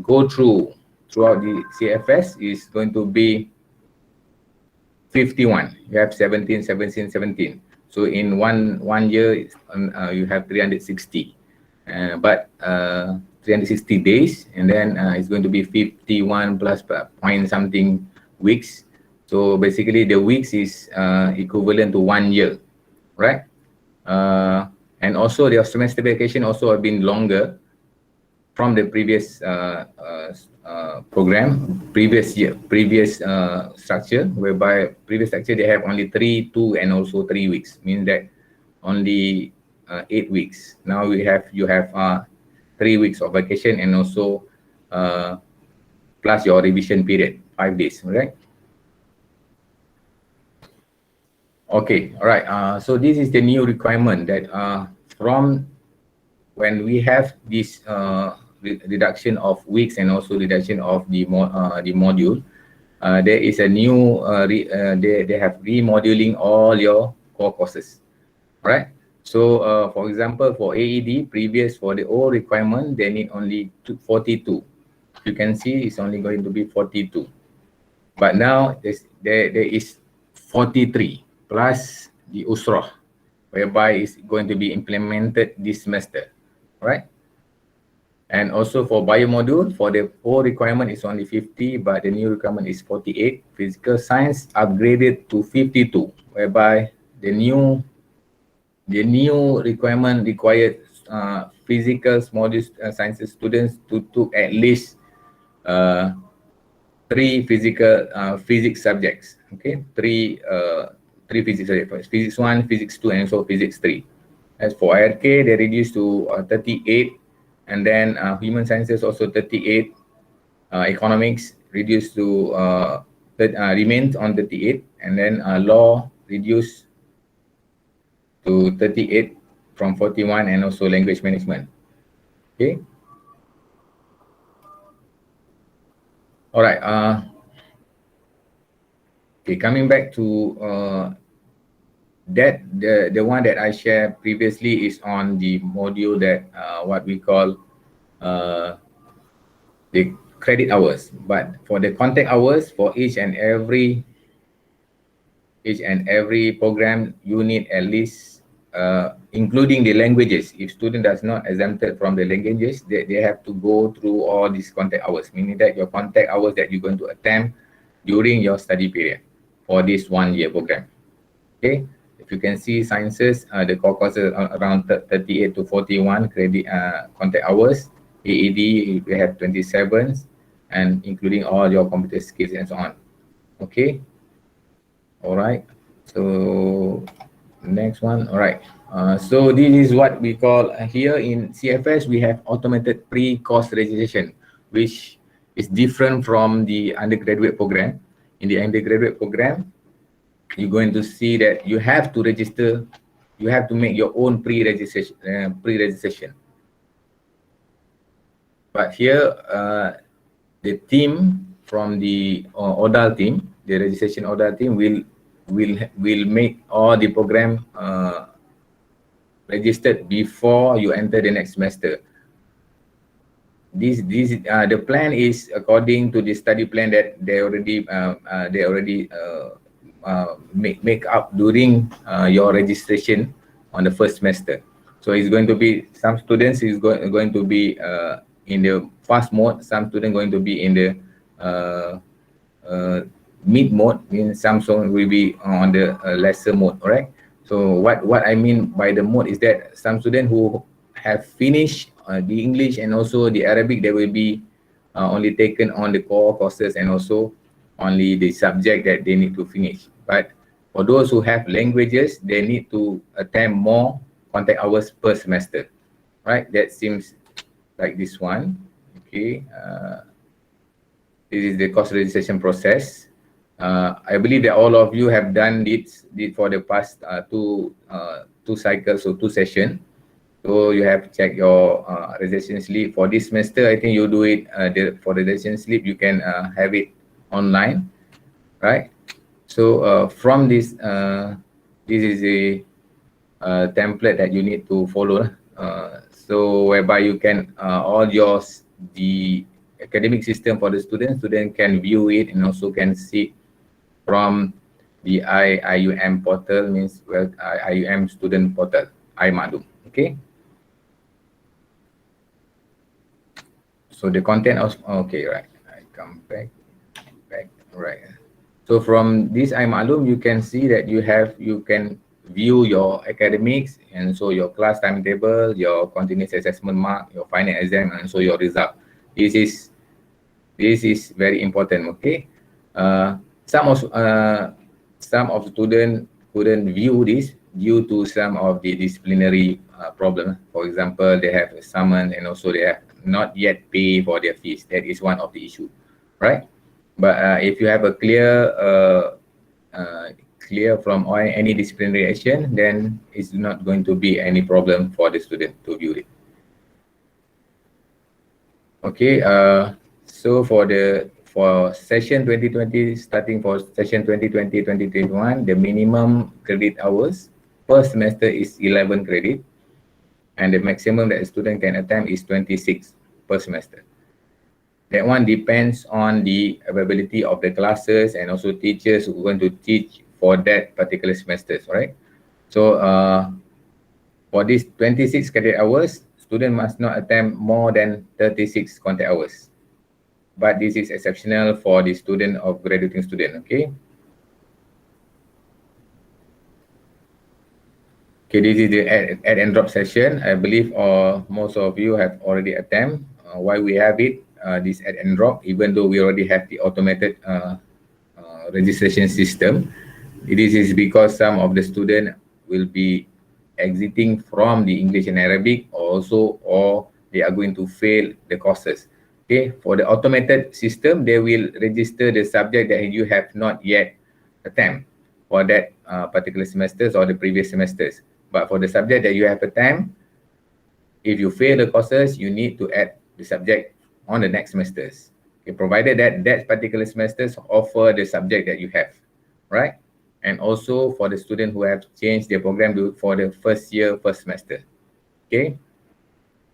go throughout the CFS is going to be 51. You have 17, 17, 17. So in one year, you have 360. But 360 days, and then it's going to be 51 plus point something weeks. So basically, the weeks is equivalent to 1 year, right? And also, the semester vacation also have been longer from the previous program, previous structure, whereby previous structure they have only 3, 2, and also 3 weeks, means that only 8 weeks. Now you have 3 weeks of vacation and also plus your revision period, 5 days, right? Okay, all right. So this is the new requirement that from when we have this reduction of weeks and also reduction of the module, there is a new they have remoduling all your core courses, right? So for example, for AED, previous for the old requirement, they need only 42. You can see it's only going to be 42, but now there is 43 plus the USROH, whereby it's going to be implemented this semester, right? And also for bio module, for the old requirement is only 50, but the new requirement is 48. Physical science upgraded to 52, whereby the new requirement required physical module sciences students to took at least uh, 3 physics subjects. Okay, three physics subjects: physics 1, physics 2, and also physics 3. As for IRK, they reduced to 38, and then human sciences also 38. Economics reduced to remains on 38, and then law reduced to 38 from 41, and also language management. Okay. All right. Okay, coming back to that, the one that I shared previously is on the module that what we call the credit hours. But for the contact hours, for each and every program, you need at least including the languages. If student does not exempted from the languages, they have to go through all these contact hours, meaning that your contact hours that you're going to attempt during your study period for this 1 year program. Okay, if you can see sciences, the core courses are around 38 to 41 credit contact hours. AED, we have 27, and including all your computer skills and so on. Okay, all right. So next one, all right. So this is what we call here in CFS, we have automated pre-course registration, which is different from the undergraduate program. In the undergraduate program, you're going to see that you have to register, you have to make your own pre-registration. But here, the team from the ODAL team, the registration ODAL team will make all the program registered before you enter the next semester. The plan is according to the study plan that they already make up during your registration on the first semester. So it's going to be some students is going to be in the fast mode, some students going to be in the mid mode, means some students will be on the lesser mode. All right. So what I mean by the mode is that some students who have finished the English and also the Arabic, they will be only taken on the core courses and also only the subject that they need to finish. But for those who have languages, they need to attempt more contact hours per semester, right? That seems like this one. Okay, this is the course registration process. I believe that all of you have done this for the past two cycles or two sessions. So you have to check your registration slip for this semester. I think you do it for the registration slip. You can have it online, right? So from this, this is a template that you need to follow. So whereby you can all the academic system for the student can view it and also can see from the IUM portal, means IUM student portal, iMaklum. Okay. So the content of, okay, right. I come back, right. So from this iMaklum, you can see that you can view your academics, and so your class timetable, your continuous assessment mark, your final exam, and so your result. This is very important. Okay. Some of students couldn't view this due to some of the disciplinary problem. For example, they have a summon and also they have not yet pay for their fees. That is one of the issue, right? But if you have a clear from any disciplinary action, then it's not going to be any problem for the student to view it. Okay. So for session 2020, starting for session 2020-2021, the minimum credit hours per semester is 11 credit, and the maximum that a student can attempt is 26 per semester. That one depends on the availability of the classes and also teachers who are going to teach for that particular semesters, right? So for these 26 credit hours, student must not attempt more than 36 contact hours. But this is exceptional for the student of graduating student, okay? Okay, this is the add and drop session. I believe most of you have already attempted. Why we have it, this add and drop, even though we already have the automated registration system. This is because some of the student will be exiting from the English and Arabic or they are going to fail the courses. Okay, for the automated system, they will register the subject that you have not yet attempt for that particular semesters or the previous semesters. But for the subject that you have attempt, if you fail the courses, you need to add the subject on the next semesters. Okay, provided that particular semesters offer the subject that you have, right? And also for the student who have changed their program for the first semester. Okay.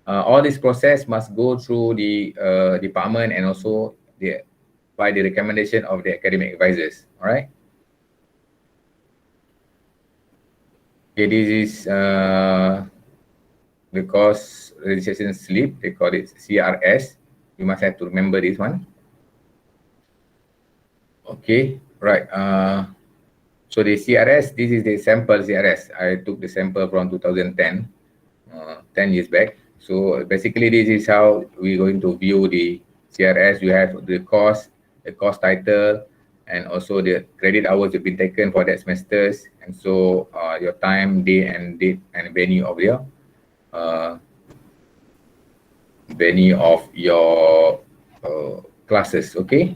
All this process must go through the department and also by the recommendation of the academic advisors. All right. Okay, this is the course registration slip. They call it CRS. You must have to remember this one. Okay, right. So the CRS, this is the sample CRS. I took the sample from 2010, 10 years back. So basically, this is how we're going to view the CRS. You have the course title, and also the credit hours have been taken for that semesters, and so your time, date and venue of your classes. Okay,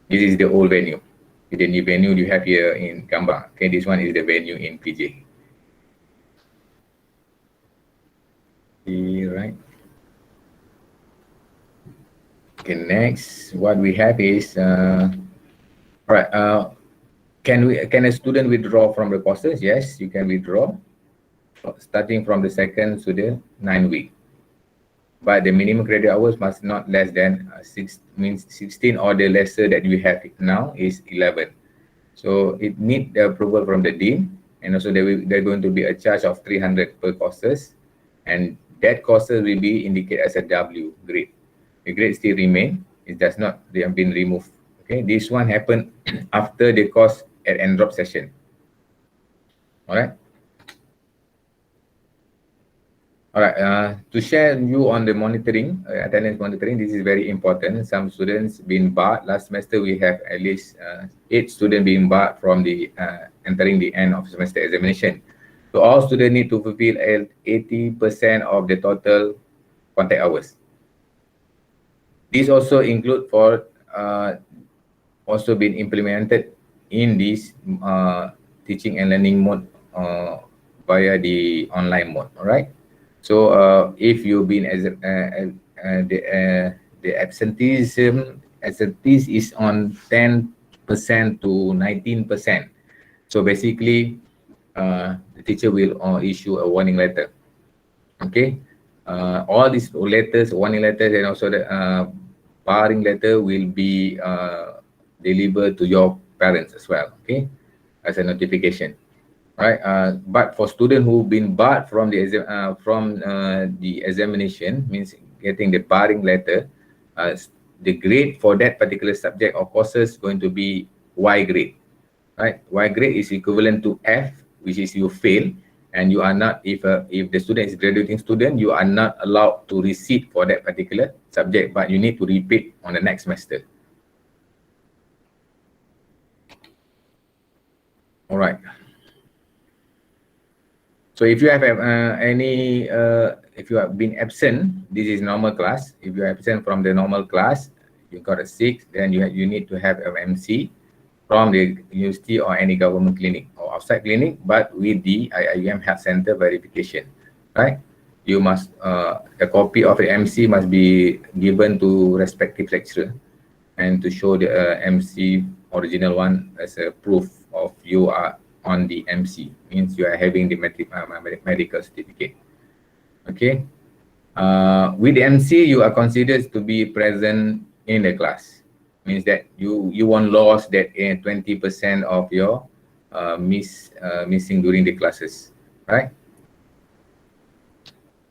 this is the old venue. The new venue you have here in Gambang. Okay, this one is the venue in PJ. Right. Okay, next, what we have is right. Can a student withdraw from the courses? Yes, you can withdraw, starting from the 2nd to the 9th week. But the minimum credit hours must not less than 16, or the lesser that we have now is 11. So it needs the approval from the dean, and also they're going to be a charge of 300 per courses, and that courses will be indicated as a W grade. The grade still remain. It does not, they have been removed. Okay, this one happened after the course add and drop session. All right. All right, to share you on the monitoring, attendance monitoring, this is very important. Some students being barred. Last semester, we have at least 8 students being barred from the entering the end of semester examination. So all students need to fulfill 80% of the total contact hours. This also include for also been implemented in this teaching and learning mode via the online mode. All right. So if you've been the absenteeism is on 10% to 19%. So basically, the teacher will issue a warning letter. Okay, all these letters, warning letters, and also the barring letter will be delivered to your parents as well, okay, as a notification. Right, but for student who've been barred from the examination, means getting the barring letter, the grade for that particular subject or courses going to be Y grade. Right, Y grade is equivalent to F, which is you fail, and you are not, if the student is graduating student, you are not allowed to resit for that particular subject, but you need to repeat on the next semester. All right. So if you have if you have been absent, this is normal class. If you are absent from the normal class, you got a 6, then you need to have an MC from the university or any government clinic or outside clinic, but with the IIUM Health Center verification, right? You must, a copy of the MC must be given to respective lecturer, and to show the MC original one as a proof of you are on the MC, means you are having the medical certificate. Okay. With the MC, you are considered to be present in the class. Means that you won't lose that 20% of your missing during the classes, right?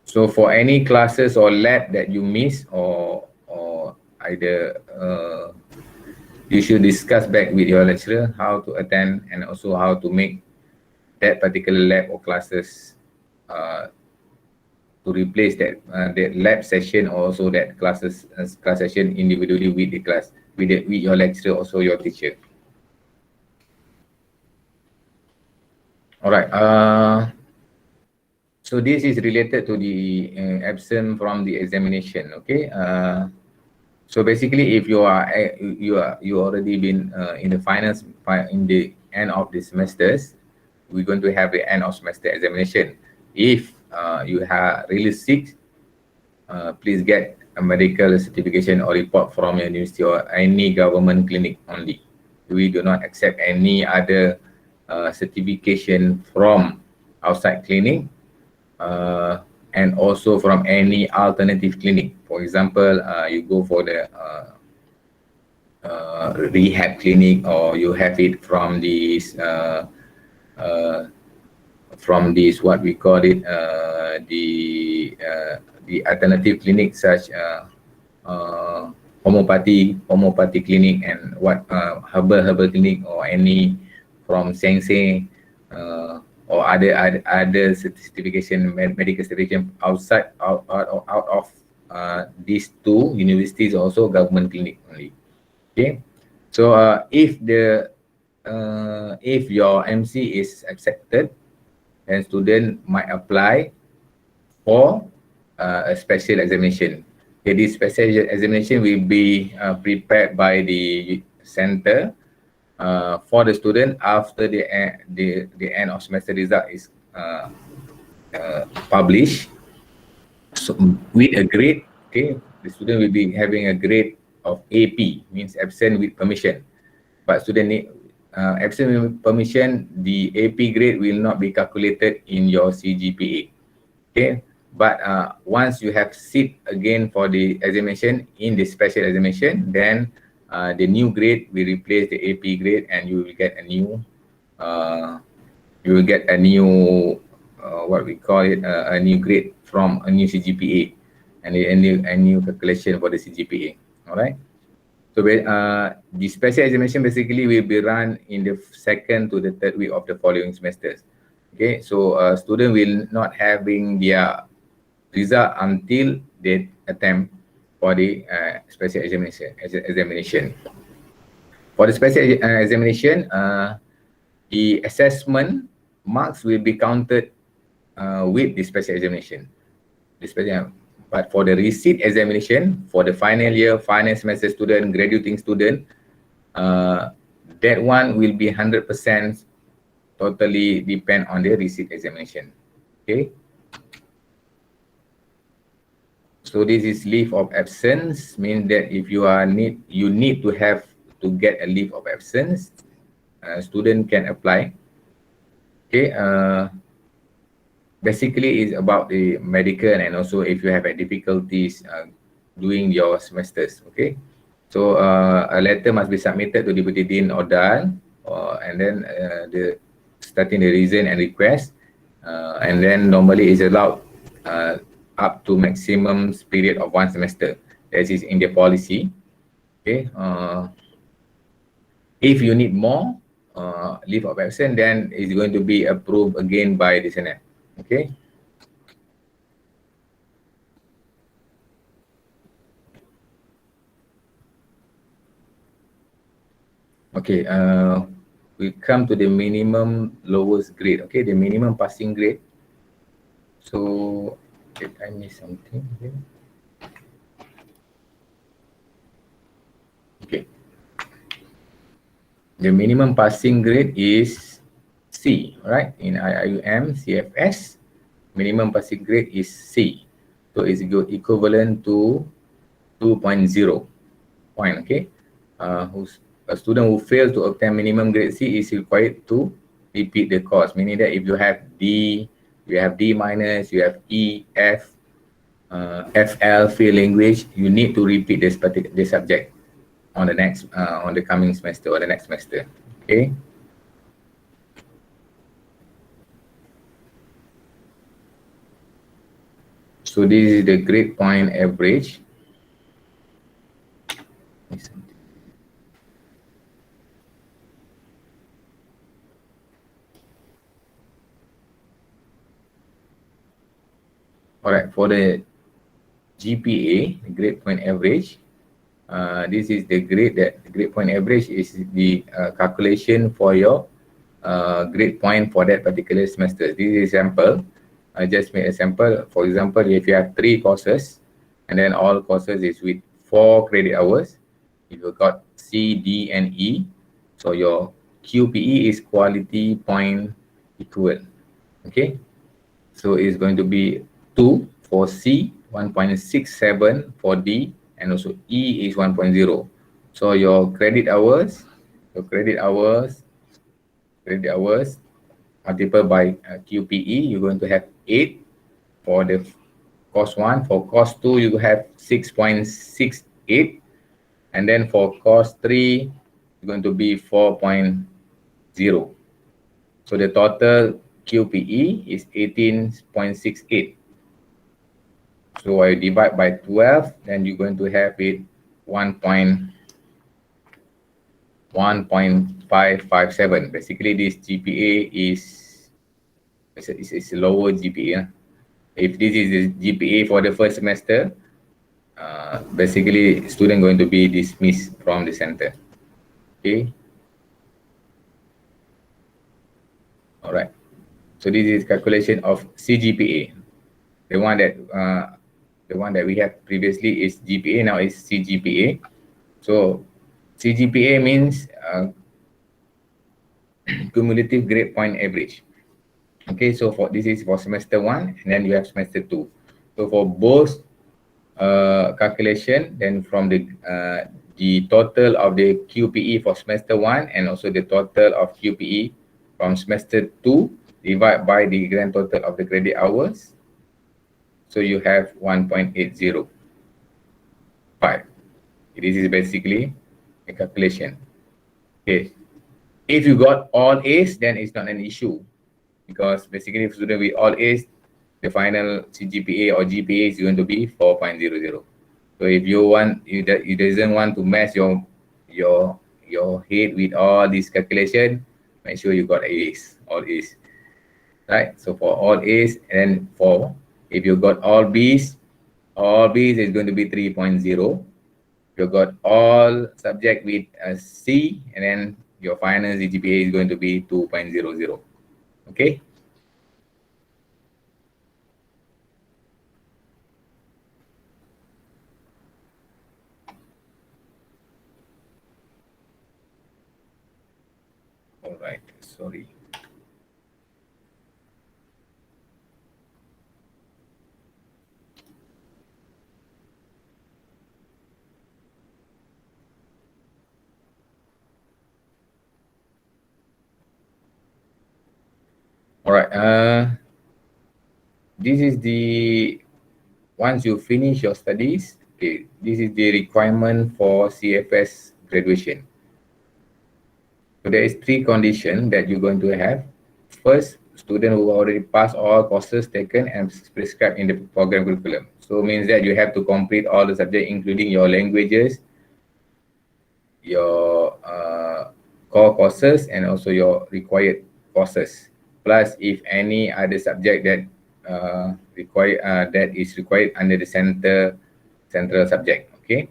So for any classes or lab that you miss, or either you should discuss back with your lecturer how to attend, and also how to make that particular lab or classes to replace that lab session, or also that class session individually with the class, with your lecturer, also your teacher. All right. So this is related to the absent from the examination. Okay. So basically, if you already been in the finals in the end of the semesters, we're going to have the end of semester examination. If you are really sick, please get a medical certification or report from your university or any government clinic only. We do not accept any other certification from outside clinic, and also from any alternative clinic. For example, you go for the rehab clinic, or you have it from this what we call it, the alternative clinic, such homeopathy clinic, and what herbal clinic, or any from Sensei, or other certification, medical certification out of these two universities, also government clinic only. Okay, so if your MC is accepted, then student might apply for a special examination. Okay, this special examination will be prepared by the center for the student after the end of semester result is published. So with a grade, okay, the student will be having a grade of AP, means absent with permission. But student need absent with permission, the AP grade will not be calculated in your CGPA. Okay, but once you have sit again for the examination in the special examination, then the new grade will replace the AP grade, and you will get a new what we call it, a new grade from a new CGPA, and a new calculation for the CGPA. All right. So the special examination basically will be run in the second to the third week of the following semesters. Okay, so student will not having their result until they attempt for the special examination. For the special examination, the assessment marks will be counted with the special examination. But for the receipt examination, for the final year, final semester student, graduating student, that one will be 100% totally depend on the receipt examination. Okay. So this is leave of absence, means that if you need to have to get a leave of absence, student can apply. Okay. Basically, it's about the medical, and also if you have difficulties doing your semesters. Okay, so a letter must be submitted to Deputy Dean or DAN, and then the starting the reason and request, and then normally is allowed up to maximum period of 1 semester. That is in the policy. Okay, if you need more leave of absence, then it's going to be approved again by the Senate. Okay. Okay, we come to the minimum lowest grade. Okay, the minimum passing grade. So, did I miss something here? Okay, the minimum passing grade is C, right? In IIUM, CFS, minimum passing grade is C. So it's equivalent to 2.0 point, okay? A student who fails to obtain minimum grade C is required to repeat the course, meaning that if you have D, you have D minus, you have E, F, FL, field language, you need to repeat this particular subject on the next, on the coming semester or the next semester, okay? So this is the grade point average. All right, for the GPA, the grade point average, this is the grade point average is the calculation for your grade point for that particular semester. This is sample. I just made a sample. For example, if you have 3 courses and then all courses is with 4 credit hours, if you got C, D, and E, so your QPE is quality point equal. Okay, so it's going to be 2 for C, 1.67 for D, and also E is 1.0. So your credit hours multiplied by QPE, you're going to have 8 for the course 1. For course 2, you have 6.68. And then for course 3, it's going to be 4.0. So the total QPE is 18.68. So I divide by 12, then you're going to have it 1.557. Basically, this GPA is a lower GPA. If this is the GPA for the first semester, basically student going to be dismissed from the center. Okay. All right. So this is calculation of CGPA. The one that we had previously is GPA. Now is CGPA. So CGPA means cumulative grade point average. Okay, so for this is for semester 1, and then you have semester 2. So for both calculation, then from the total of the QPE for semester 1 and also the total of QPE from semester 2 divide by the grand total of the credit hours. So you have 1.805. This is basically a calculation. Okay. If you got all A's, then it's not an issue, because basically if student with all A's, the final CGPA or GPA is going to be 4.00. So if you doesn't want to mess your head with all this calculation, make sure you got A's, all A's, right? So for all A's, and for if you got all B's is going to be 3.0. You got all subject with a C, and then your final GPA is going to be 2.00. Okay. All right. Sorry. All right. This is the once you finish your studies, Okay, this is the requirement for CFS graduation. So there is 3 conditions that you're going to have. First, student who already passed all courses taken and prescribed in the program curriculum. So means that you have to complete all the subjects, including your languages, your core courses, and also your required courses. Plus, if any other subject that that is required under the central subject. Okay.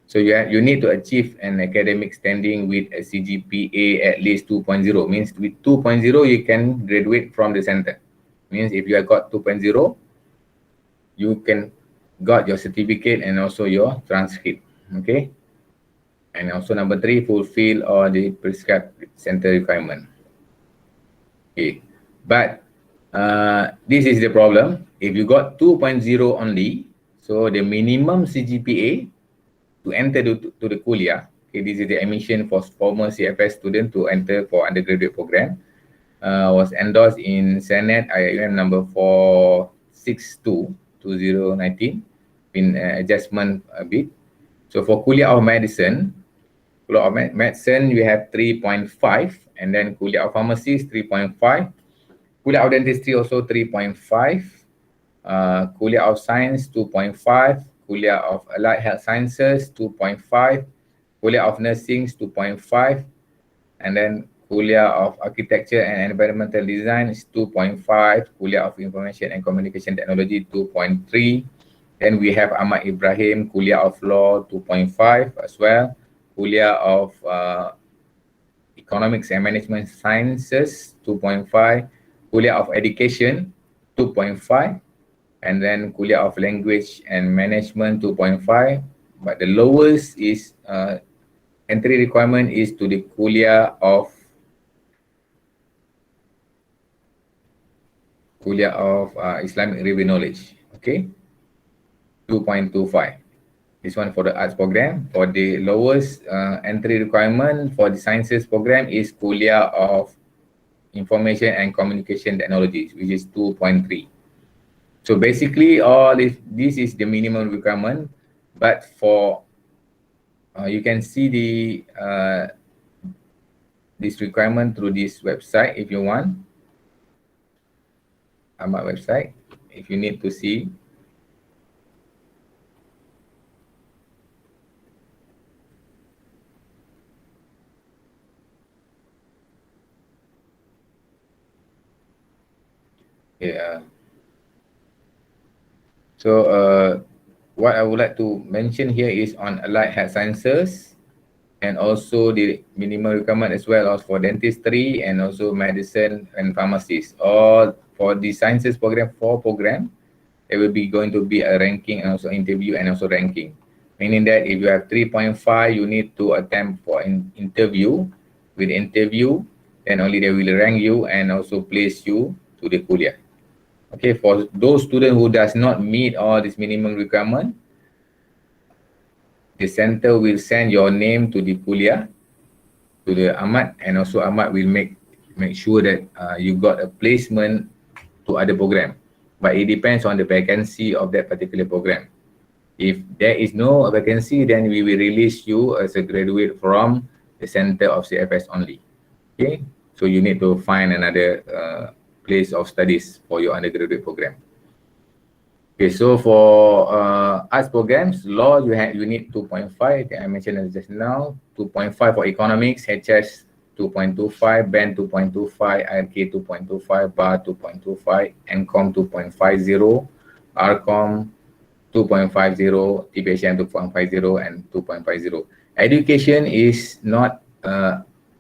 So you need to achieve an academic standing with a CGPA at least 2.0. Means with 2.0 you can graduate from the center. Means if you have got 2.0, you can got your certificate and also your transcript. Okay. And also number 3, fulfill all the prescribed center requirement. Okay. But this is the problem. If you got 2.0 only, so the minimum CGPA to enter to the kuliah, okay, this is the admission for former CFS student to enter for undergraduate program, was endorsed in Senate IIM number 462/2019, in adjustment a bit. So for kuliah of medicine, you have 3.5, and then kuliah of pharmacy is 3.5, kuliah of dentistry also 3.5, kuliah of science 2.5, kuliah of allied health sciences 2.5, kuliah of nursing 2.5, and then kuliah of architecture and environmental design is 2.5, kuliah of information and communication technology 2.3. Then we have Ahmad Ibrahim, kuliah of law 2.5 as well, kuliah of economics and management sciences 2.5, kuliah of education 2.5, and then kuliah of language and management 2.5. But the lowest is entry requirement is to the kuliah of Islamic Review Knowledge. Okay, 2.25. This one for the arts program. For the lowest entry requirement for the sciences program is kuliah of information and communication technologies, which is 2.3. So basically, all this is the minimum requirement. But for you can see the this requirement through this website if you want. Ahmad website, if you need to see. Yeah. So what I would like to mention here is on allied health sciences, and also the minimum requirement as well as for dentistry and also medicine and pharmacies. All for the sciences program, 4 program, there will be going to be a ranking and also interview and also ranking. Meaning that if you have 3.5, you need to attempt for an interview. With interview, then only they will rank you and also place you to the kuliah. Okay, for those students who does not meet all this minimum requirement, the center will send your name to the kuliah, to the Ahmad, and also Ahmad will make sure that you got a placement to other program. But it depends on the vacancy of that particular program. If there is no vacancy, then we will release you as a graduate from the center of CFS only. Okay, so you need to find another place of studies for your undergraduate program. Okay, so for arts programs, law you need 2.5. I mentioned just now. 2.5 for economics, HS 2.25, BEN 2.25, IRK 2.25, BAR 2.25, NCOM 2.50, RCOM 2.50, TPHM 2.50, and 2.50. Education is not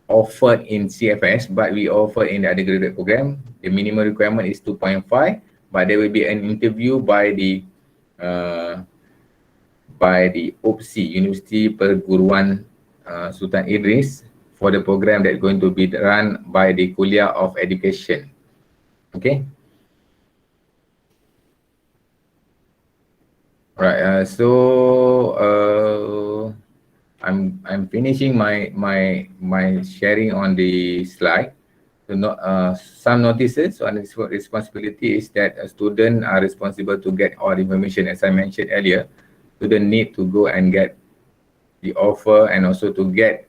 offered in CFS, but we offer in the undergraduate program. The minimum requirement is 2.5, but there will be an interview by the UPSI, University Perguruan Sultan Idris, for the program that's going to be run by the Kuliah of Education. Okay. Right. I'm finishing my sharing on the slide. So some notices on responsibility is that a student are responsible to get all information, as I mentioned earlier. student need to go and get the offer and also to get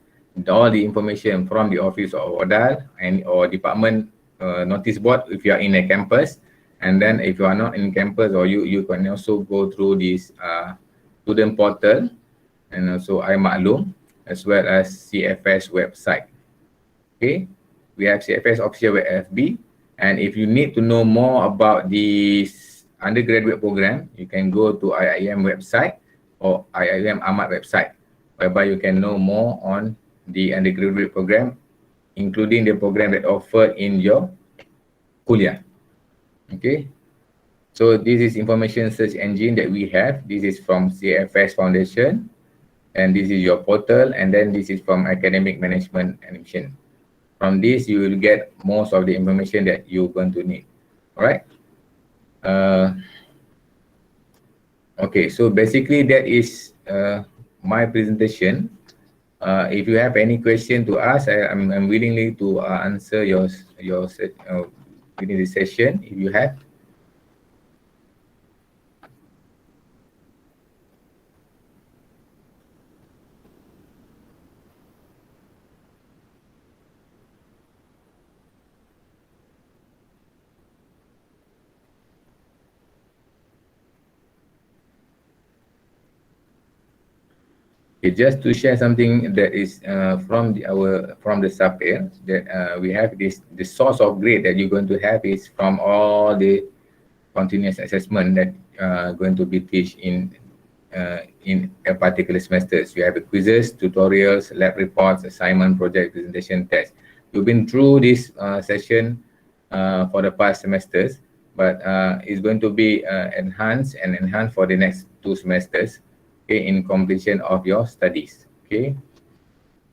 all the information from the office of ODAL and or department notice board if you are in a campus. And then if you are not in campus, or you can also go through this student portal and also iMaklum as well as CFS website. Okay, we have CFS official web FB, and if you need to know more about this undergraduate program, you can go to IIM website or IIM Ahmad website, whereby you can know more on the undergraduate program, including the program that offered in your kuliah. Okay, so this is information search engine that we have. This is from CFS Foundation, and this is your portal, and then this is from Academic Management Admission. From this, you will get most of the information that you're going to need. All right. Okay, so basically that is my presentation. If you have any question to ask, I'm willingly to answer your within this session if you have. Okay, just to share something that is from the SAPIR, that we have the source of grade that you're going to have is from all the continuous assessment that going to be teach in a particular semester. So you have quizzes, tutorials, lab reports, assignment, project, presentation, test. You've been through this session for the past semesters, but it's going to be enhanced for the next 2 semesters. Okay, in completion of your studies. Okay,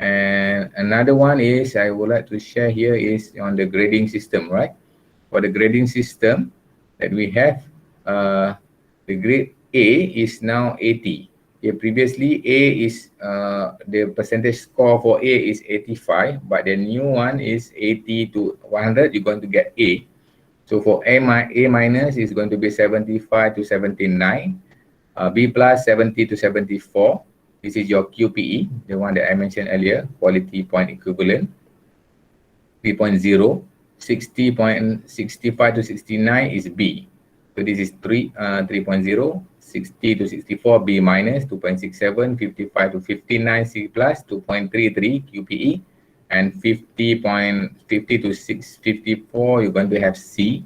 and another one is I would like to share here is on the grading system, right? For the grading system that we have, the grade A is now 80. Okay, previously A is the percentage score for A is 85, but the new one is 80 to 100. You're going to get A. So for A minus is going to be 75 to 79. B plus 70 to 74. This is your QPE, the one that I mentioned earlier, quality point equivalent. 3.0, 60.65 to 69 is B. So this is 3.0, 60 to 64 B minus, 2.67, 55 to 59 C plus, 2.33 QPE, and 50 to 654 you're going to have C.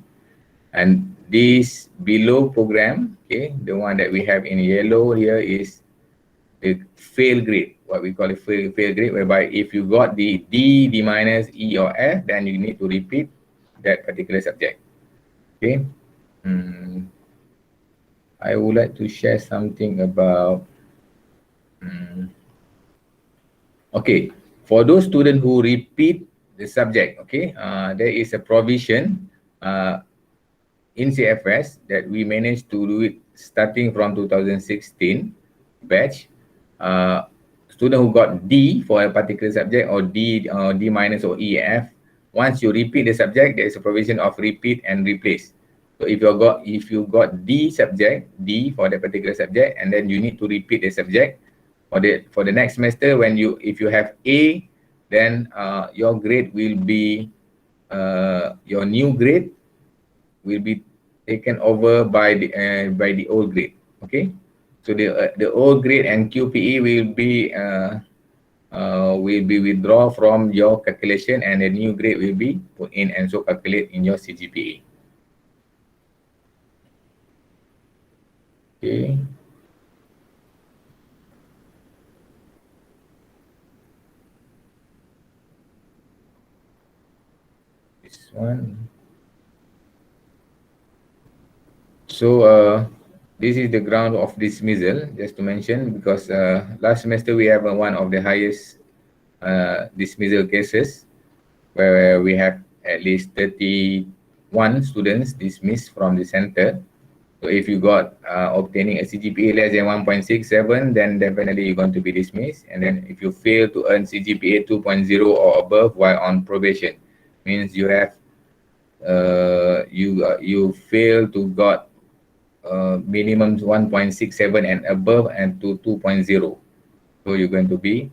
And this below program, okay, the one that we have in yellow here is the fail grade, what we call a fail grade, whereby if you got the D, D minus, E or F, then you need to repeat that particular subject. Okay. I would like to share something about, okay, for those students who repeat the subject, okay, there is a provision in CFS that we managed to do it starting from 2016 batch. Student who got D for a particular subject or D minus or EF, once you repeat the subject, there is a provision of repeat and replace. So if you got D subject, D for that particular subject, and then you need to repeat the subject for the next semester, if you have A, then your grade will be your new grade will be taken over by the old grade. Okay, so the old grade and QPE will be withdrawn from your calculation, and the new grade will be put in and so calculate in your CGPA. Okay. This one. So this is the ground of dismissal, just to mention, because last semester we have one of the highest dismissal cases, where we have at least 31 students dismissed from the center. So if you got obtaining a CGPA less than 1.67, then definitely you're going to be dismissed. And then if you fail to earn CGPA 2.0 or above while on probation, means you have you fail to got minimum 1.67 and above and to 2.0. So you're going to be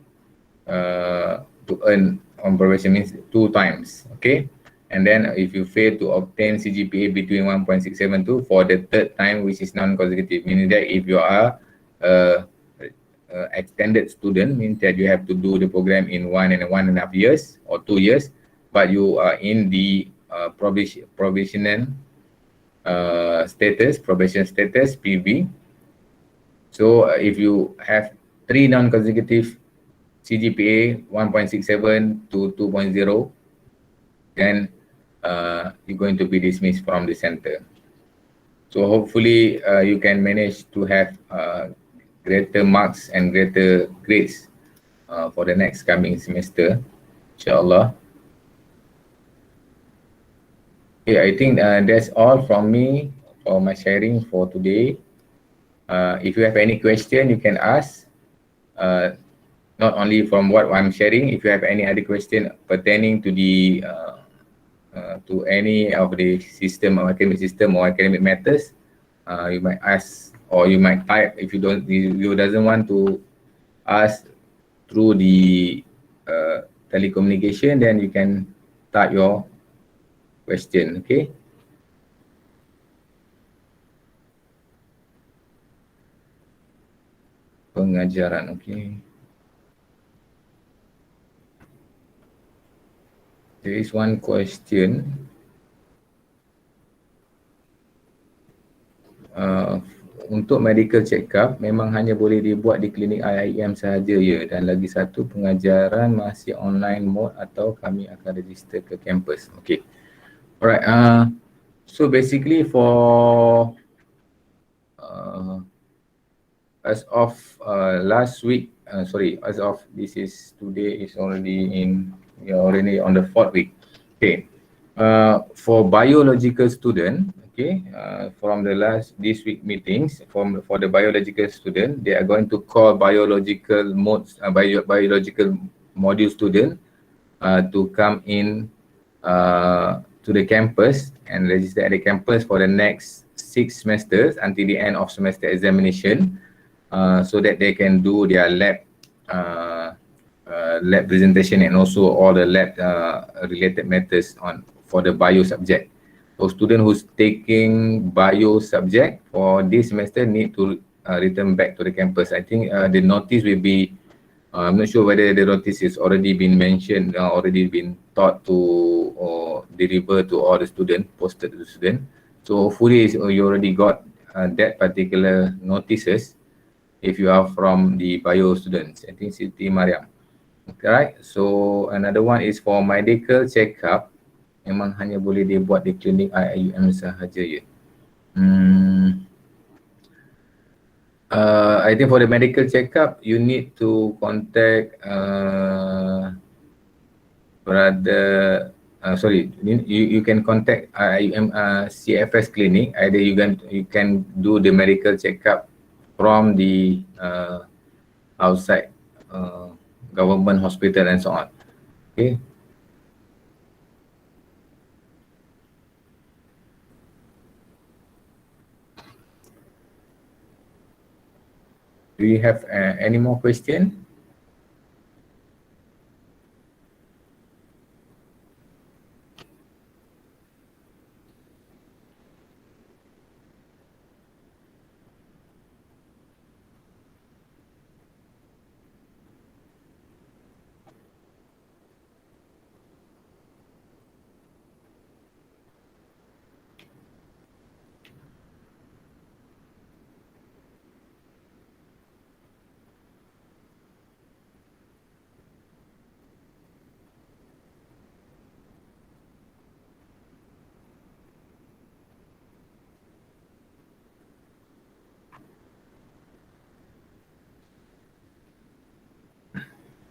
to earn on probation means 2 times, okay? And then if you fail to obtain CGPA between 1.672 for the third time, which is non-consecutive, meaning that if you are extended student, means that you have to do the program in 1.5 years or 2 years, but you are in the provisional probation status, PV. So if you have 3 non-consecutive CGPA 1.67 to 2.0, then you're going to be dismissed from the center. So hopefully you can manage to have greater marks and greater grades for the next coming semester, inshallah. Okay, I think that's all from me for my sharing for today. If you have any question, you can ask. Not only from what I'm sharing, if you have any other question pertaining to the to any of the system or academic system or academic matters, you might ask or you might type. If you doesn't want to ask through the telecommunication, then you can type your question. Okay. Pengajaran. Okay. There is one question. Untuk medical check-up memang hanya boleh dibuat di klinik IIM sahaja ya, dan lagi satu pengajaran masih online mode atau kami akan register ke kampus. Okay. Alright. So basically for as of last week, as of this is today is already in, we are already on the 4th week. Okay. For biological student, okay, from the this week meetings, for the biological student, they are going to call biological modes, biological module student to come in to the campus and register at the campus for the next 6 semesters until the end of semester examination, so that they can do their lab presentation and also all the lab related matters for the bio subject. So student who's taking bio subject for this semester need to return back to the campus. I think the notice will be, I'm not sure whether the notice is already been mentioned, already been taught to or delivered to all the students, posted to the student. So hopefully you already got that particular notices if you are from the bio students. I think Siti Mariam. Right, so another one is for medical check-up, memang hanya boleh dibuat di klinik IIUM sahaja ya. I think for the medical check-up, you need to contact you can contact IIUM CFS clinic. Either you can do the medical check-up from the outside government hospital and so on. Okay. Do you have any more question?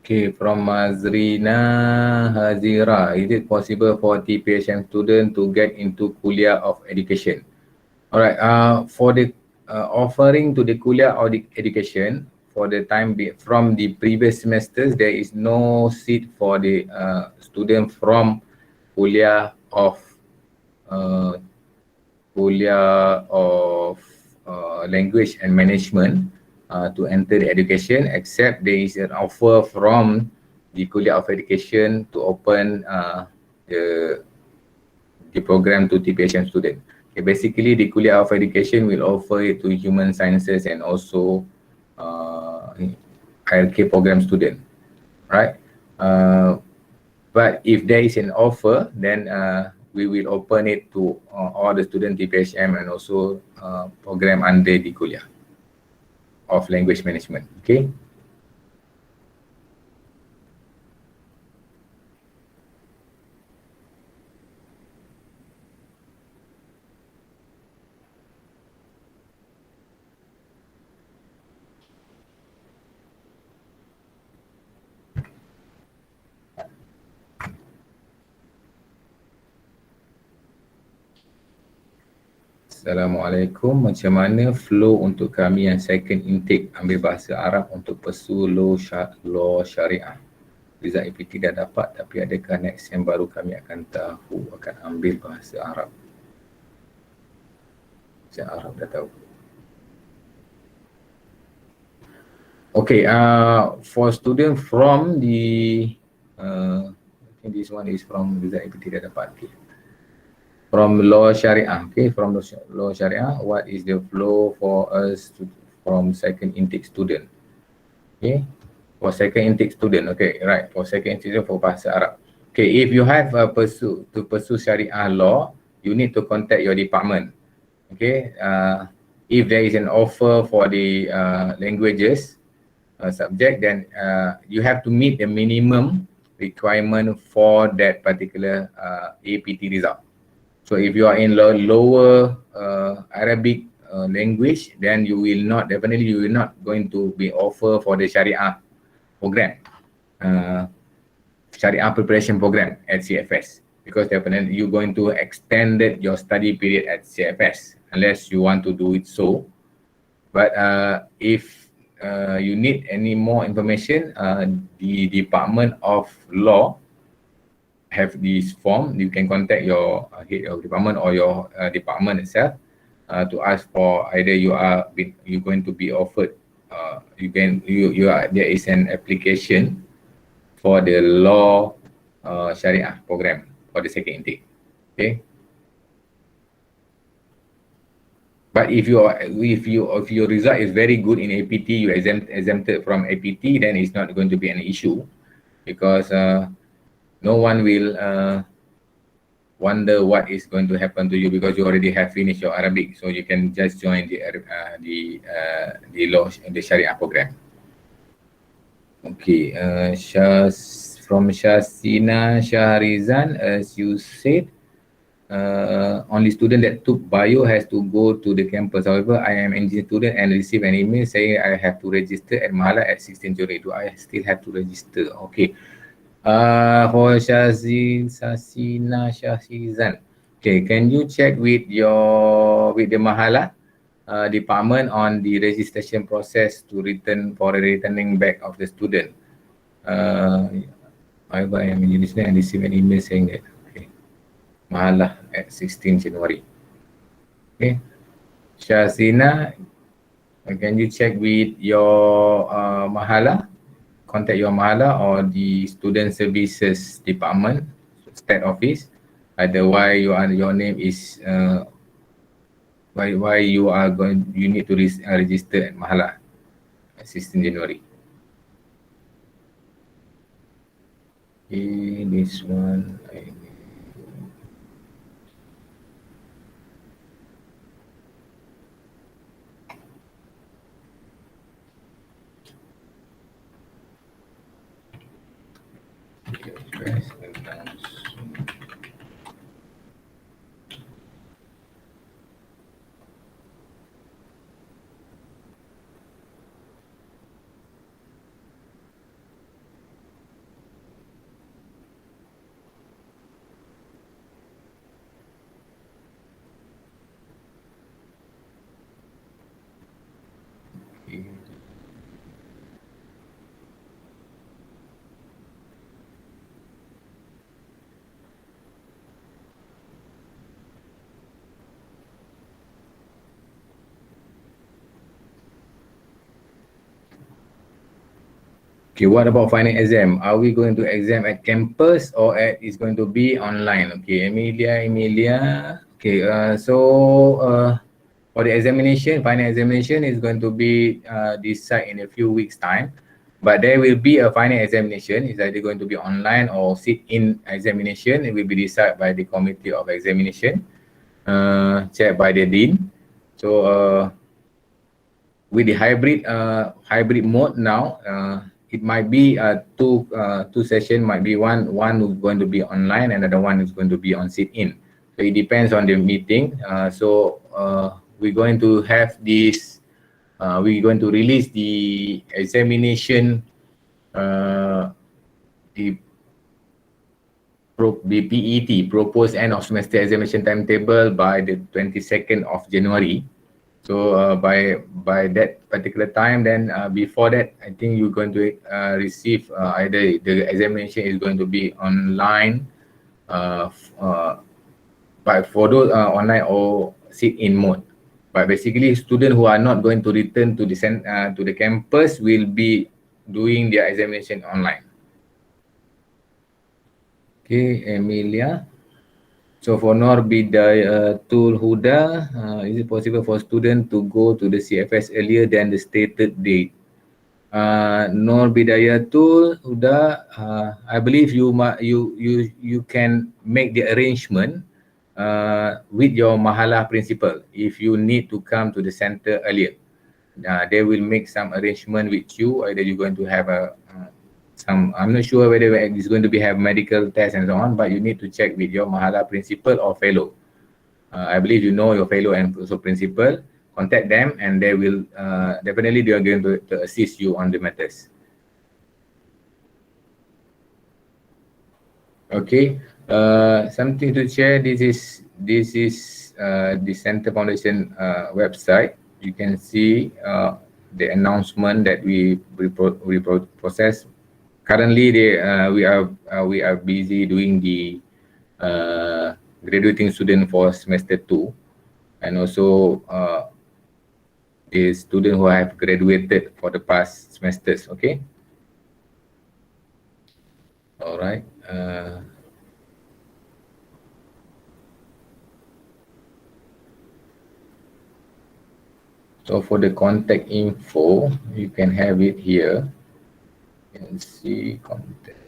Okay, from Mazrina Hazira, is it possible for TPHM student to get into Kuliah of Education? Alright, for the offering to the Kuliah of Education, for the time from the previous semesters, there is no seat for the student from Kuliah of language and management to enter the education, except there is an offer from the Kuliah of Education to open the program to TPHM student. Okay, basically, the Kuliah of Education will offer it to human sciences and also ILK program student, right? But if there is an offer, then we will open it to all the student TPHM and also program under the Kuliah of Language Management. Okay. Assalamualaikum. Macam mana flow untuk kami yang second intake ambil bahasa Arab untuk pursue law syariah? Result APT dah dapat, tapi adakah next yang baru kami akan tahu akan ambil bahasa Arab? Bahasa Arab dah tahu. Okay, for student from the I think this one is from result APT dah dapat. Okay. From law syariah, okay, from law syariah, what is the flow for us from second intake student? Okay, for second intake student, okay, right, for second intake student for bahasa Arab. Okay, if you have to pursue syariah law, you need to contact your department. Okay, if there is an offer for the languages subject, then you have to meet the minimum requirement for that particular APT result. So if you are in lower Arabic language, then you will not going to be offer for the Sharia program, Sharia preparation program at CFS, because definitely you're going to extend your study period at CFS unless you want to do it so. But if you need any more information, the Department of Law have this form. You can contact your head of department or your department itself to ask for either you're going to be offered. There is an application for the law Sharia program for the second intake. Okay. But if your result is very good in APT, you exempted from APT, then it's not going to be an issue, because no one will wonder what is going to happen to you, because you already have finished your Arabic, so you can just join the law, the Sharia program. Okay, from Shasina Shahrizan, as you said, only student that took bio has to go to the campus. However, I am engineering student and receive an email saying I have to register at Mahala at 16 January. Do I still have to register? Okay. For Sasina Shahizan, okay, can you check with the Mahala department on the registration process to returning back of the student? However, I am in university and receive an email saying that, okay, Mahala at 16 January. Okay, Shazina, can you check with your Mahala? Contact your Mahala or the Student Services Department, State Office. Otherwise, your name is why you need to register at Mahala at 16 January. Okay, this one. Okay, what about final exam? Are we going to exam at campus or is going to be online? Okay, Emilia. Okay, for the examination, final examination is going to be decided in a few weeks' time. But there will be a final examination. It's either going to be online or sit-in examination. It will be decided by the committee of examination, chaired by the dean. So with the hybrid mode now, it might be two session. Might be one is going to be online, another one is going to be on sit-in. So it depends on the meeting. We're going to have this. We're going to release the examination, the PET, proposed end of semester examination timetable, by the 22nd of January. So by that particular time, then before that, I think you're going to receive either the examination is going to be online, but for those online or sit-in mode. But basically, students who are not going to return to the campus will be doing their examination online. Okay, Emilia. So for Nur Bidayatul Huda, is it possible for student to go to the CFS earlier than the stated date? Nur Bidayatul Huda, I believe you can make the arrangement with your Mahalah principal if you need to come to the center earlier. They will make some arrangement with you. Either you're going to have I'm not sure whether it's going to be have medical tests and so on, but you need to check with your Mahalah principal or fellow. I believe you know your fellow and also principal. Contact them and they will definitely they are going to assist you on the matters. Okay, something to share. This is the Center Foundation website. You can see the announcement that we process. Currently, we are busy doing the graduating student for semester 2, and also the student who have graduated for the past semesters. Okay. All right. So for the contact info, you can have it here. You can see contact.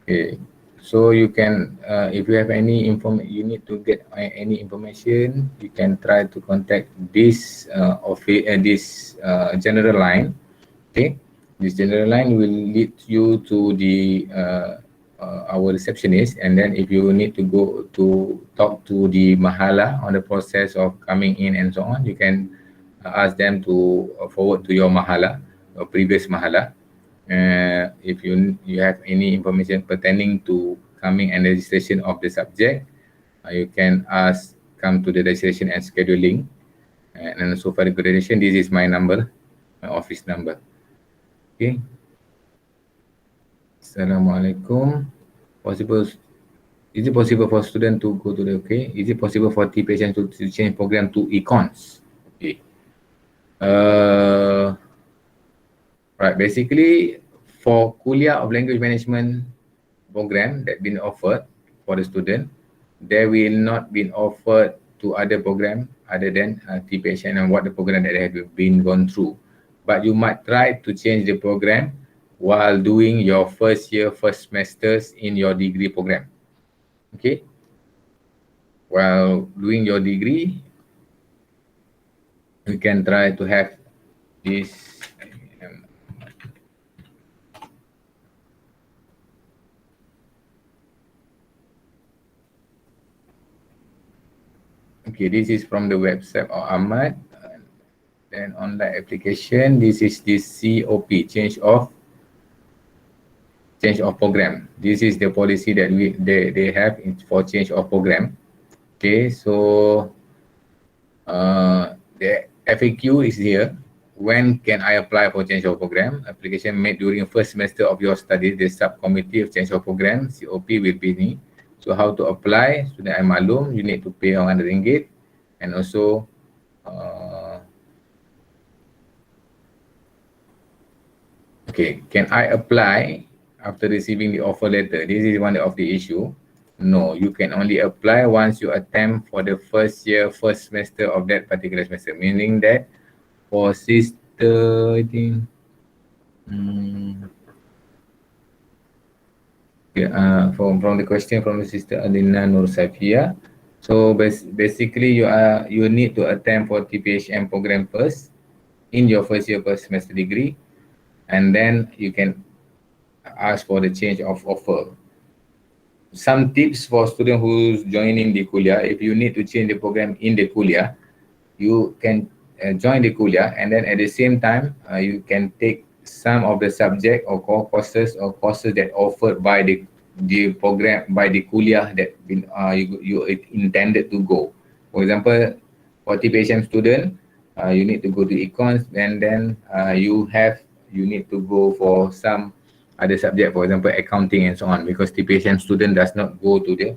Okay, so you can, if you have any you need to get any information, you can try to contact this general line. Okay, this general line will lead you to the our receptionist, and then if you need to go to talk to the Mahalah on the process of coming in and so on, you can ask them to forward to your Mahalah or previous Mahalah. If you have any information pertaining to coming and registration of the subject, you can come to the registration and scheduling. And also for the graduation, this is my number, my office number. Okay. Assalamualaikum. Is it possible for student to go to the Is it possible for TPHN to change program to econs? Okay. Right. Basically, for Kuliah of Language Management program that been offered for the student, they will not be offered to other program other than TPHN and what the program that have been gone through. But you might try to change the program while doing your first semesters in your degree program. Okay. While doing your degree, you can try to have this. Okay, this is from the website of Ahmad. Then online application, this is the COP, change of program. This is the policy that they have for change of program. Okay, so FAQ is here. When can I apply for change of program? Application made during first semester of your studies, the subcommittee of change of program, COP, will be ni. So how to apply? Student I maklum, you need to pay RM100, and also okay, can I apply after receiving the offer letter? This is one of the issue. No, you can only apply once you attempt for the first year, first semester of that particular semester. Meaning that for sister, I think, from the question from the sister Alina Nur Safia. So basically, you need to attempt for TPHM program first in your first year, first semester degree, and then you can ask for the change of offer. Some tips for student who's joining the kuliah: if you need to change the program in the kuliah, you can join the kuliah, and then at the same time you can take some of the subject or core courses or courses that offered by the program, by the kuliah that you intended to go. For example, for TPHM student, you need to go to econs, and then you need to go for some other subject, for example accounting and so on, because TPHM student does not go to the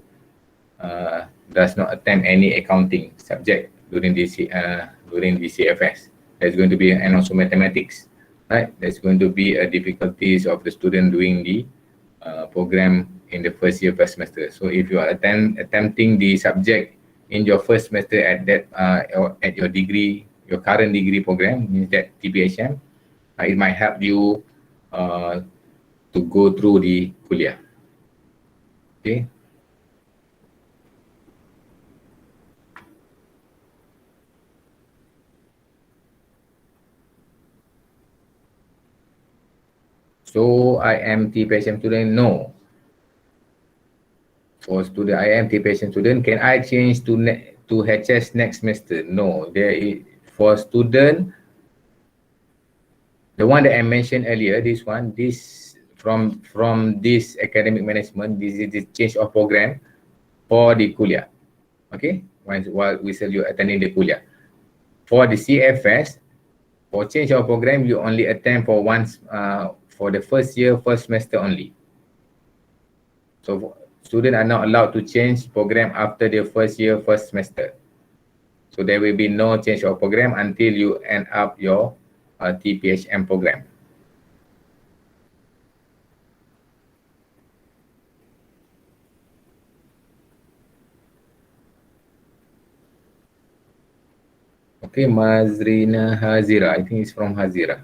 does not attempt any accounting subject during the CFS. There's going to be, and also mathematics, right? There's going to be a difficulties of the student doing the program in the first year, first semester. So if you are attempting the subject in your first semester at that at your degree, your current degree program, means that TPHM, it might help you to go through the kuliah. Okay. So I am TPHM student? No. For student I am TPHM student, can I change to HS next semester? No. There is, for student, the one that I mentioned earlier, this from this academic management, this is the change of program for the kuliah. Okay, while we still you attending the kuliah. For the CFS, for change of program, you only attend for once for the first year, first semester only. So students are not allowed to change program after the first year, first semester. So there will be no change of program until you end up your TPHM program. Okay, Mazrina Hazira. I think it's from Hazira.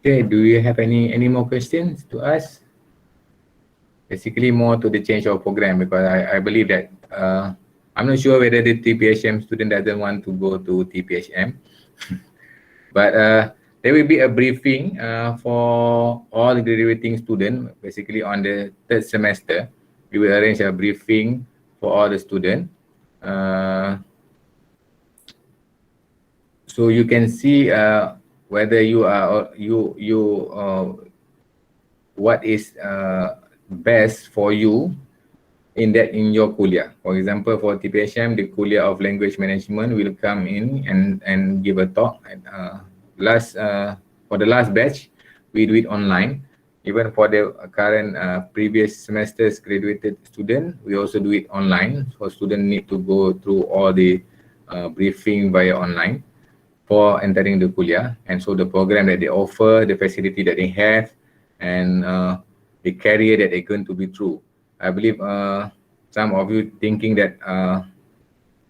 Okay, do you have any more questions to ask? Basically more to the change of program, because I believe that I'm not sure whether the TPHM student doesn't want to go to TPHM, but there will be a briefing for all the graduating students. Basically on the third semester, we will arrange a briefing for all the students. So you can see whether you are what is best for you in your kuliah. For example, for TPHM, the kuliah of language management will come in and give a talk. For the last batch, we do it online. Even for the current previous semesters graduated student, we also do it online. So students need to go through all the briefing via online for entering the kuliah. And so the program that they offer, the facility that they have, and the career that they're going to be through. I believe some of you thinking that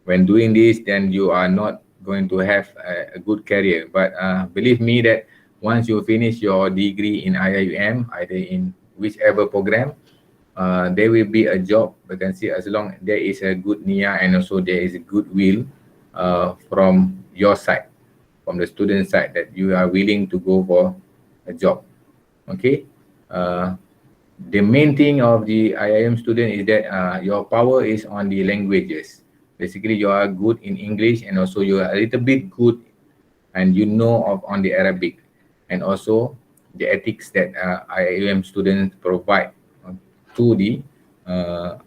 when doing this, then you are not going to have a good career. But believe me that once you finish your degree in IIUM, either in whichever program, there will be a job vacancy as long there is a good niat and also there is a goodwill from your side, from the student side, that you are willing to go for a job. Okay. The main thing of the IIM student is that your power is on the languages. Basically, you are good in English, and also you are a little bit good and you know of on the Arabic, and also the ethics that IIM students provide to the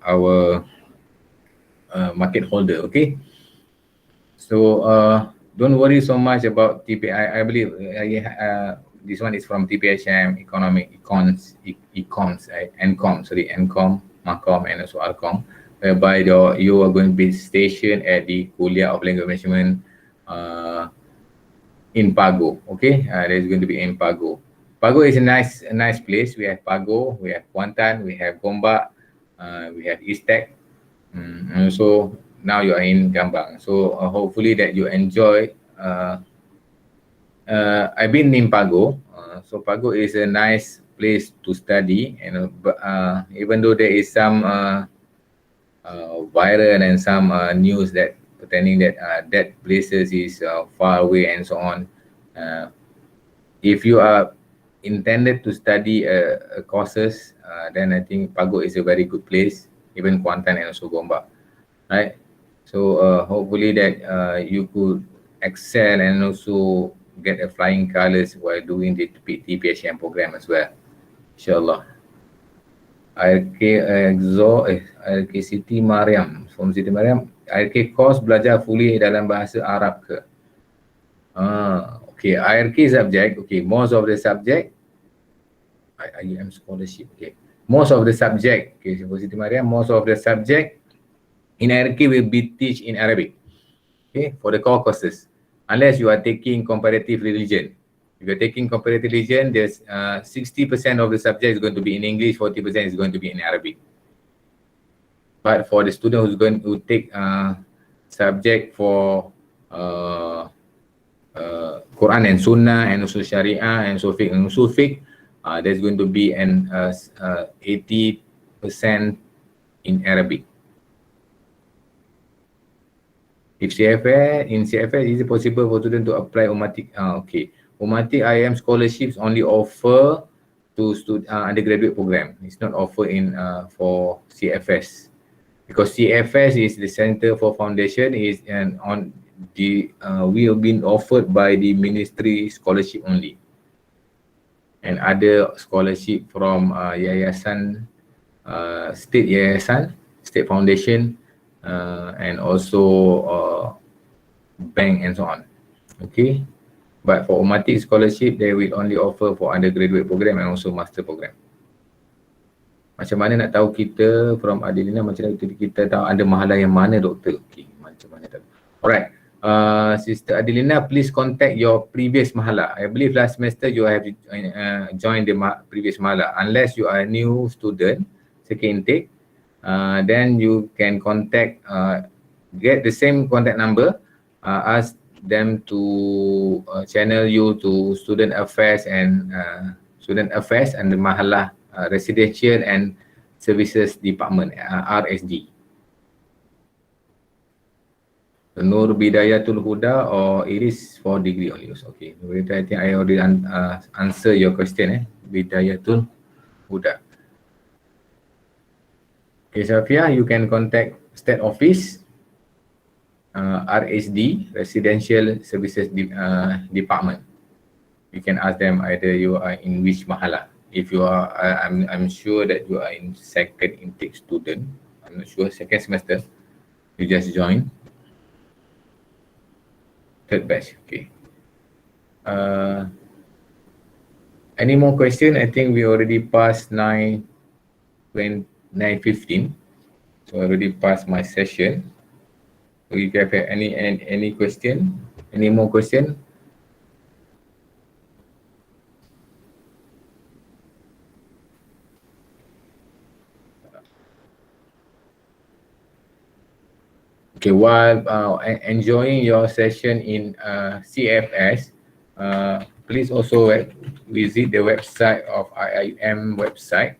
our market holder. Okay. So don't worry so much about TPI. I believe this one is from TPHM Economic Econs, NCOM, sorry, NCOM, Macom, and also Alcom, whereby you are going to be stationed at the Kuliah of Language Management in Pago. Okay, there's going to be in Pago. Pago is a nice place. We have Pago, we have Kuantan, we have Gombak, we have Eastek, and so now you are in Gambang. So hopefully that you enjoy. I've been in Pago. So Pago is a nice place to study, and even though there is some viral and some news that pretending that that places is far away and so on. If you are intended to study courses, then I think Pago is a very good place, even Kuantan and also Gombak, right? So hopefully that you could excel and also get a flying colors while doing the TPHM program as well, insyaAllah. RK Exo, RK Siti Mariam, from Siti Mariam, RK course belajar fully dalam bahasa Arab ke? Okay, IRK subject, okay, most of the subject, IIM scholarship, okay, most of the subject, okay, for Siti Mariam, most of the subject in IRK will be teach in Arabic, okay, for the core courses, unless you are taking comparative religion. If you're taking comparative religion, there's 60% of the subject is going to be in English, 40% is going to be in Arabic. But for the student who's going to take subject for Quran and Sunnah and also Sharia and so fiqh and usul fiqh, there's going to be an 80% in Arabic. If in CFS, is it possible for students to apply Umatik? Okay. Umatik IIM scholarships only offer to undergraduate program. It's not offered in for CFS, because CFS is the Center for Foundation is and on the will be offered by the ministry scholarship only, and other scholarship from Yayasan, State Yayasan, State Foundation, and also bank and so on. Okay. But for Umatik scholarship, they will only offer for undergraduate program and also master program. Macam mana nak tahu kita from Adelina, macam mana kita tahu ada mahalah yang mana, doktor? Okay, macam mana tahu? Alright, Sister Adelina, please contact your previous mahalah. I believe last semester you have joined the previous mahalah. Unless you are a new student, second intake, then you can contact, get the same contact number, ask them to channel you to student affairs and the mahalah residential and services department, RSD. Nur Bidayatul Huda, or it is for degree only. Okay, I think I already answer your question. Bidayatul Huda. Okay, Safia, you can contact State Office, RSD, Residential Services Department. You can ask them either you are in which mahalah. If you are, I'm sure that you are in second intake student. I'm not sure, second semester. You just joined. Third batch, okay. Any more question? I think we already passed 9:15. So I already passed my session. So if you have any question, any more question? Okay, while enjoying your session in CFS, please also visit the website of IIM website,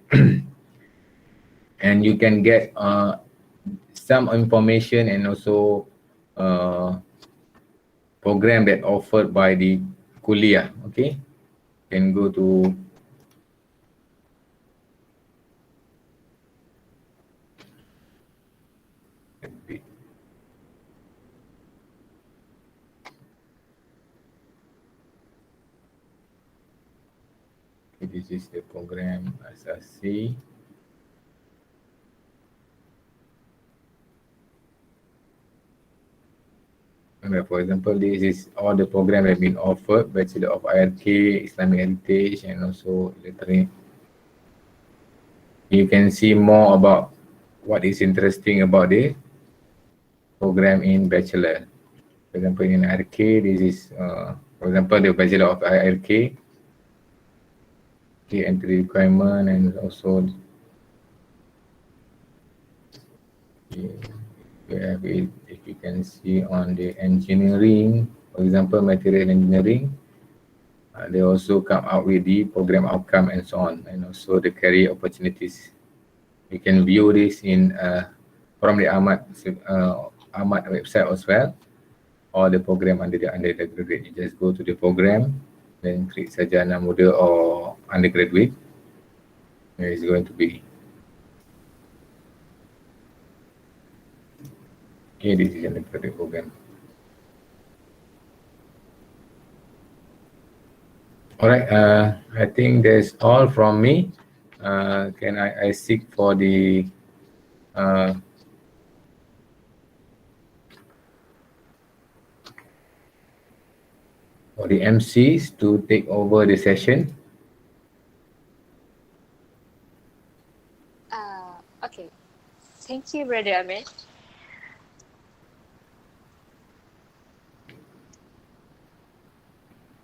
and you can get some information and also program that offered by the kuliah. Okay, can go to this is the program asasi. For example, this is all the program that have been offered: Bachelor of IRK, Islamic Heritage, and also Literary. You can see more about what is interesting about the program in Bachelor. For example, in IRK, this is, for example, the Bachelor of IRK, the entry requirement, and also we have it, if you can see on the engineering, for example, material engineering, they also come out with the program outcome and so on, and also the career opportunities. You can view this in from the Ahmad website as well, or the program under the undergraduate. You just go to the program, then click Sarjana Muda or undergraduate. There is going to be. Okay, this is an undergraduate program. All right, I think that's all from me. Can I seek for the MCs to take over the session? Okay. Thank you, Brother Ahmed.